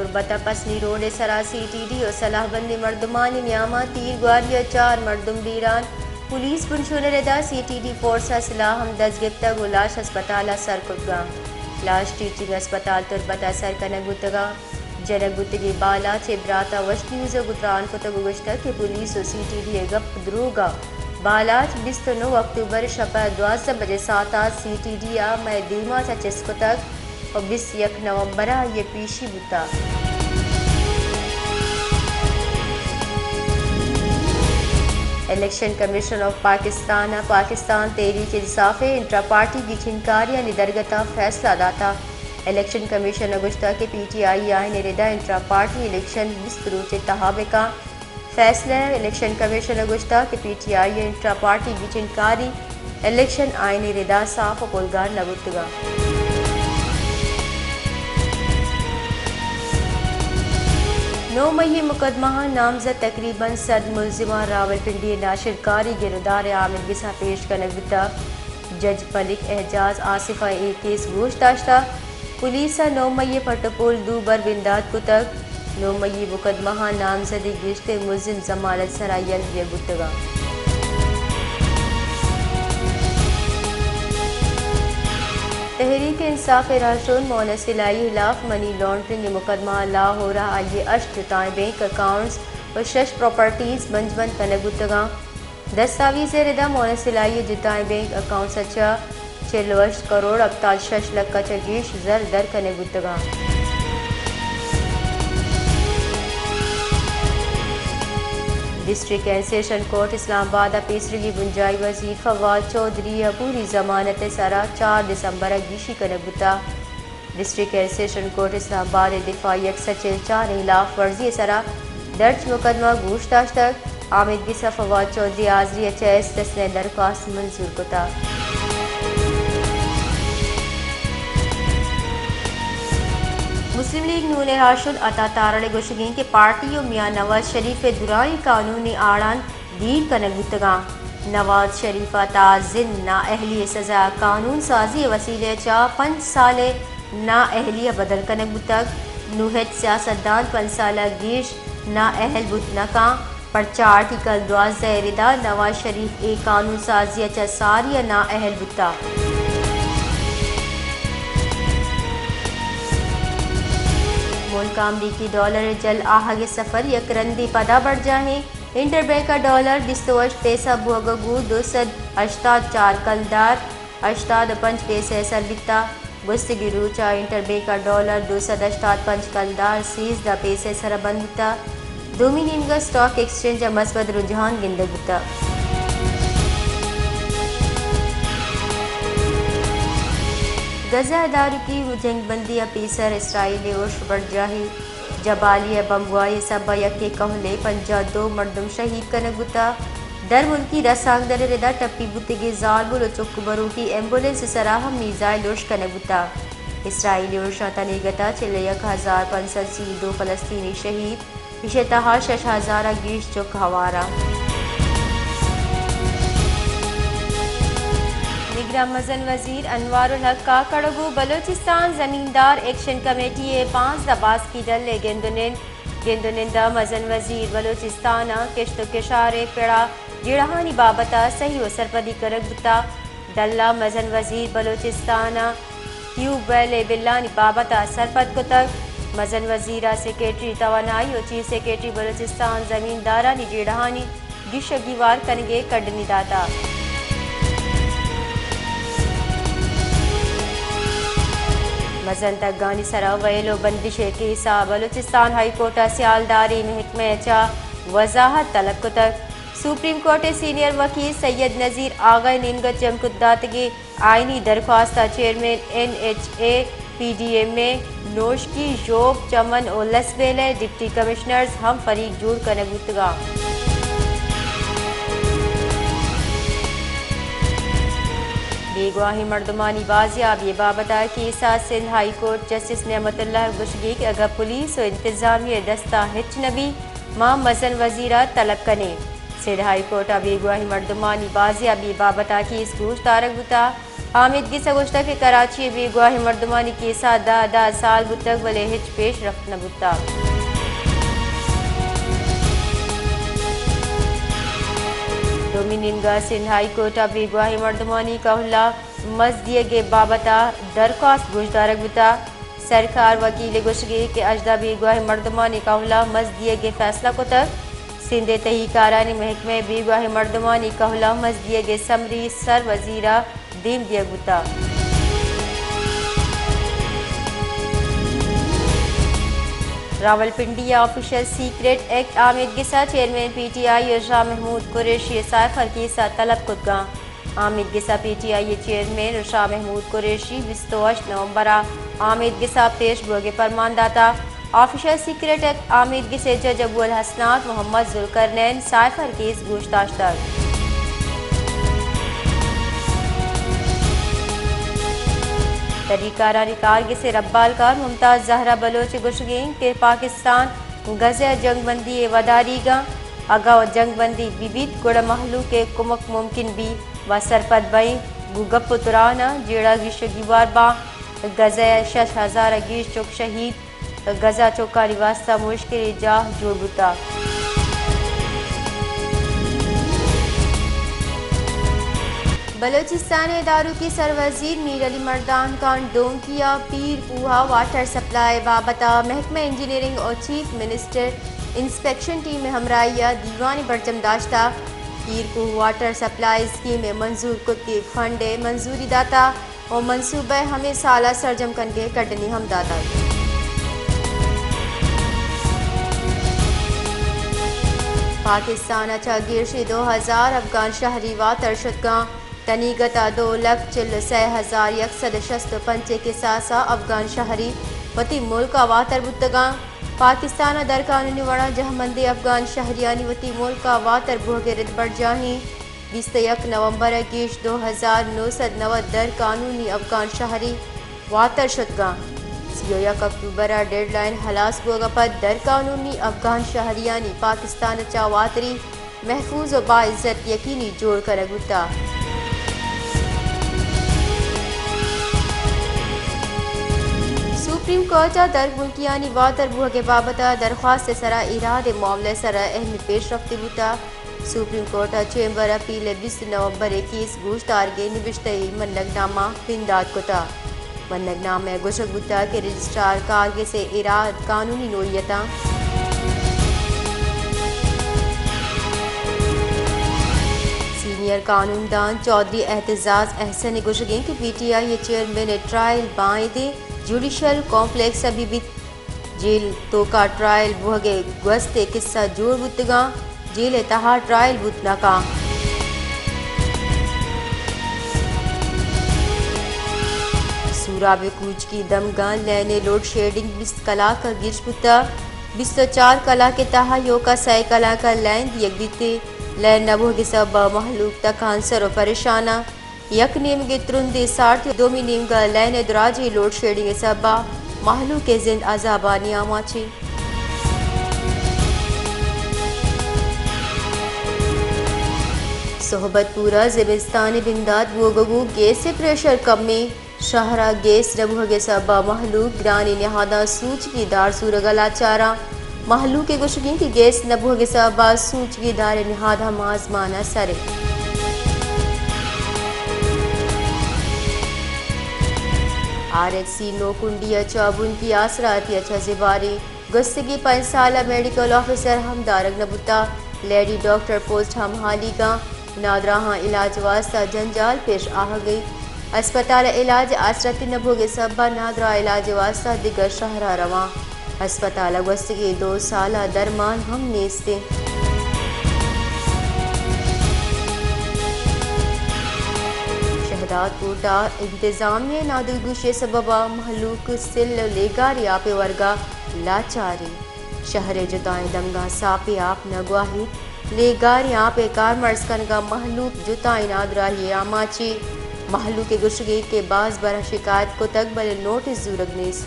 تربتا Pasni road سرا CTD و صلاح بند مردمان نیاما تیر گواریا 4 مردم بیران پولیس پنشون ردا CTD فورس سلاح ہم دست گفتہ و لاش ہسپتال سر کتگا لاش ٹیچنگ ہسپتال تربتا سر کنگوتگا جنگوتگی بالا چھ براتا وش نیوز گتران کتگ گشتہ کہ پولیس و CTD گپ دروگا بالاچ 29 اکتوبر شپہ 12 بجے ساتھ CTD میں دیما چچس کتگ اور 21 نومبر یہ پیشی بتا election commission of Pakistan Tehreek Insaf intra party کی چھنکاریاں ندرگتا فیصلہ داتا الیکشن کمیشن گشتہ کے PTI آئین ردا انٹرا پارٹی الیکشن بستروچ اتحاب کا فیصلہ الیکشن کمیشن گشتہ کے PTI انٹرا پارٹی کی چھنکاری الیکشن آئین ردا صاف و پولگار نبوتگا 9 مئی مقدمہ نامزد تقریباً 100 ملزمہ راولپنڈی ناشر کاری گردار عامر گسا پیش کنگتا جج ملک اعجاز آصفہ کیس گوشت داشتہ پولیس 9 مئی پٹپول دو بر بندات کتک 9 مئی مقدمہ نامزد گشت ملزم ضمانت سرائیل یہ گتگا تحریک انصاف راشون مونس الہی خلاف منی لانڈرنگ مقدمہ لاہور آئیے اشت جتائیں بینک اکاؤنٹس و 6 پراپرٹیز منجمد کنگوتگا دستاویز ردا مونس الہی جتائیں بینک اکاؤنٹس 46 کروڑ 46 لکھ چگیش زر در کنگوتگا ڈسٹرکٹ اینڈ سیشن کورٹ اسلام آباد پیسرگی بنجائی وزیر فواد چودھری پوری ضمانت سرا 4 دسمبر گیشی کنگوتا ڈسٹرکٹ اینڈ سیشن کورٹ اسلام آباد دفاعی 104 خلاف ورزی سرا درج مقدمہ گوشت داشتک حامد گسا فواد چودھری حاضری HS تسنے درخواست منظور کتا مسلم لیگ نون راشد عطا تارڑ گوشگین کے پارٹی و میاں نواز شریف درائی قانونی آڑان دیر کنگوتگا نواز شریف تازن نا اہلی سزا قانون سازی وسیلے 5 سال نا اہلیہ بدل کنگوتگ نوہت سیاستدان 5 سالہ گیش نا اہل بتنکا پرچہ آرٹیکل 12 ردا نواز شریف قانون سازی ساری نا اہل بتا ملک امریکی ڈالر جل آہگ سفر یک رندی پدا بڑھ جاہیں انٹر بینک کا ڈالر 28 پیسہ بوگگو 284 کلدار 85 پیسے سر بکتا گستگی روچا انٹر بینک کا ڈالر 285 کلدار 13 پیسے سر بندتا ڈومینینگا سٹاک ایکسچینج مثبت رجحان گندگتا غزہ اداروں کی جنگ بندی پیسر اسرائیلی عرش بڑھ جاہی جبالیہ بمبوائی سبا یکے کہلے 52 مردم شہید کنگوتا در ملکی رسانگ در ردا ٹپی بتگی زالبل و چک برو کی ایمبولنس سراہم میزائل عرش کنگوتا اسرائیلی عرشا تنیگتا 41,532 فلسطینی شہید اشتہا 6,000 گیش چک ہوارا نگراں مزن وزیر انوار الحق کا کڑگو بلوچستان زمیندار ایکشن کمیٹی 5 باس کی ڈل گندنندہ مزن وزیر بلوچستان کشت و کشار پڑا جڑہانی بابتا صحیح و سرپدی کرگتا ڈلہ مزن وزیر بلوچستان ٹیوب ویل بلانی بابتا سرپد کتک مزن وزیرہ سیکریٹری توانائی و چیف سیکریٹری بلوچستان زمیندارانی جڑہانی گشگیوار کنگے کڈنی داتا مزن تک گانی سرا ویلو بندش کیسا بلوچستان ہائی کورٹ سیالداری محکمہ چا وضاحت طلب کتک سپریم کورٹ سینئر وکیل سید نذیر آغا نینگت جمکداتگی آئینی درخواست چیئرمین NHA PDM میں نوشکی یوب چمن اور لسبیلے ڈپٹی کمشنرز ہم فریق جوڑ کنگوتگا بے گواہی مردمانی بازیابی بابتا کیسا سندھ ہائی کورٹ جسٹس نعمت اللہ گشگی کہ اگر پولیس و انتظامیہ دستہ ہچ نبی ماں مزن وزیرہ طلب کنے سندھ ہائی کورٹ ابی گواہی مردمانی بازیابی بابتا کیس گوش تارک بتا حامد گسا گوشتا کہ کراچی بی گواہی مردمانی کیسا 10 سال بتک ولے ہچ پیش رفت نہ بتا ڈومیننگا سندھ ہائی کورٹ ابی گواہی مردمانی کہلا مزدیگ بابتا درخواست گوش تارک بتا سرکار وکیل گوشگی کہ اجدا بی گواہی مردمانی کہلا مزدیگ فیصلہ کو تک سندھ تحقیقارانی محکمہ بی گواہی مردمانی کہلا مزدیگ سمری سر وزیرہ دیم دیگ بتا Rawalpindi official secret act Hamid گسا چیئرمین پی ٹی آئی اور شاہ محمود قریشی سائفر کیسا طلب کدگاں حامد گسا پی ٹی آئی چیئرمین اور شاہ محمود قریشی 28 نومبر حامد گسا پیش گوگے فرمان داتا آفیشل سیکریٹ ایکٹ حامد گسے جج ابو الحسنات محمد ذوالقرنین سائفر کیس گوشتاش تک طریقارانی کارگی سے ربال کار ممتاز زہرا بلوچ گوشگین کہ پاکستان غزہ جنگ بندی وداری گا اگا جنگ بندی بیبیت گوڑا محلو کے کمک ممکن بھی و سرپد بائیں گپ ترانا جیڑا گیشگی وار با غزہ 6000 گیش چوک شہید غزہ چوکاری واسطہ مشکل جاہ جوڑ بتا بلوچستان اداروں کی سروزیر میر علی مردان خان ڈونکیا پیر پوہا واٹر سپلائی بابتا محکمہ انجینئرنگ اور چیف منسٹر انسپیکشن ٹیم میں ہمراہیہ دیوانی برچم داشتہ پیر پوہ واٹر سپلائی اسکیم میں منظور کت کے فنڈ منظوری داتا اور منصوبہ ہمیں سالہ سرجم کن کے کٹنی ہم داتا پاکستان اچھا گیرشی 2000 افغان شہری واتر شدگاں تنیگتا 2,46,165 کے ساسا افغان شہری وتی ملکہ واتر بتگاں پاکستان در قانونی وڑا جہمندی افغان شہریانی وتی ملکہ واتر بوگے رد بڑھ جاہیں 21 نومبر گیش 2990 در قانونی افغان شہری واتر شدگاں 31 اکتوبر ڈیڈ لائن ہلاس بوگا پر در قانونی افغان شہریانی پاکستان چا واتری محفوظ و باعزت یقینی جوڑ کر گتا سپریم کورٹ در ملکیانی واتر بوہ کے بابتا درخواست سرا اراد معاملے سرا اہم پیش رفتی بوتا سپریم کورٹ چیمبر اپیل 20 نومبر کیس گوشتار کے نوشتئی منگ نامہ پنداد کتا منگ نامہ گوشک بوتا کہ رجسٹرار کارگے سے اراد قانونی نوعیتاں سینئر قانون دان چودھری اعتزاز احسن گوشگیں کہ P T I chairman trial بائیں دے جوڈیشل کمپلیکس ابھی بھی جیل تو کا ٹرائل بوہگے گوستے قصہ جوڑ بتگاں جیل تہا ٹرائل بت ناکام سوراب کوچ کی دمگاں لینے لوڈ شیڈنگ 20 کلا کا گرش بتا 24 کلا کے تہا یو کا 6 کلا کا لین یک دیتے لین نبو کے سب محلوق تک آنسر و پریشانہ یک نیم کے ترندے 60 دومی نیم کا لین دراجی لوڈ شیڈنگ سبا محلو کے زند عذابانی آماچی صحبت پورا زمستان بنداد وگگو گیس پریشر کم میں شہرہ گیس ربوہ سبا محلو گرانی نہادہ سوچ کی دار سورگلا چارا محلو کے گشگین کی گیس نبوہ سبا سوچ کی دار نہادہ مازمانہ سرے RHC نو کنڈیا چابن کی آسراتی اچھا زباری گستگی 5 سالہ میڈیکل آفیسر ہم دارگ نبوتا لیڈی ڈاکٹر پوسٹ ہم حالی گاں نادراہاں علاج واسطہ جنجال پیش آہ گئی اسپتال علاج آسراتی نبوگے سبا نادرہ علاج واسطہ دیگر شہرہ رواں اسپتال گستگی 2 سالہ درمان ہم نیستے کوٹا انتظامیہ نادرگوشے سببا محلوق سل لیگاری آپے ورگا لاچاری شہر جتائیں دمگا ساپے آپ نگواہی لیگاری آپے کارمرز کنگا محلوق جتائیں نادراہی آماچی محلوق گشگی کے بعض برہ شکایت کو تقبل نوٹس زورگنیس